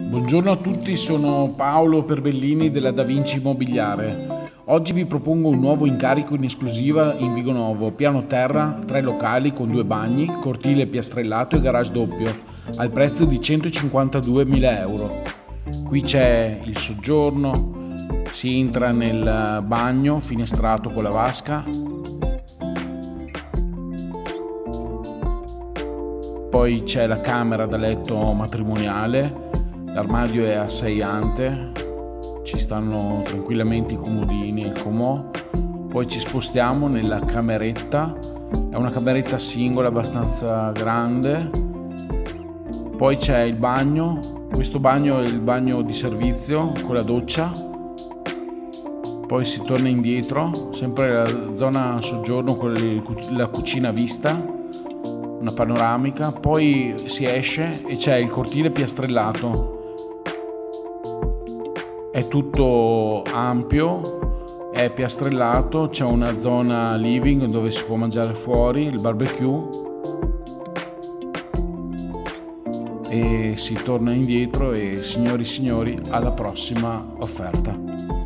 Buongiorno a tutti, sono Paolo Perbellini della Da Vinci Immobiliare. Oggi vi propongo un nuovo incarico in esclusiva in Vigo Novo, piano terra, 3 locali con 2 bagni, cortile piastrellato e garage doppio, al prezzo di 152.000 euro. Qui c'è il soggiorno, si entra nel bagno finestrato con la vasca, poi c'è la camera da letto matrimoniale. L'armadio è a 6 ante, ci stanno tranquillamente i comodini e il comò. Poi ci spostiamo nella cameretta, è una cameretta singola abbastanza grande. Poi c'è il bagno, questo bagno è il bagno di servizio con la doccia. Poi si torna indietro, sempre la zona soggiorno con la cucina vista, una panoramica. Poi si esce e c'è il cortile piastrellato. È tutto ampio, è piastrellato, c'è una zona living dove si può mangiare fuori, il barbecue, e si torna indietro e signori alla prossima offerta.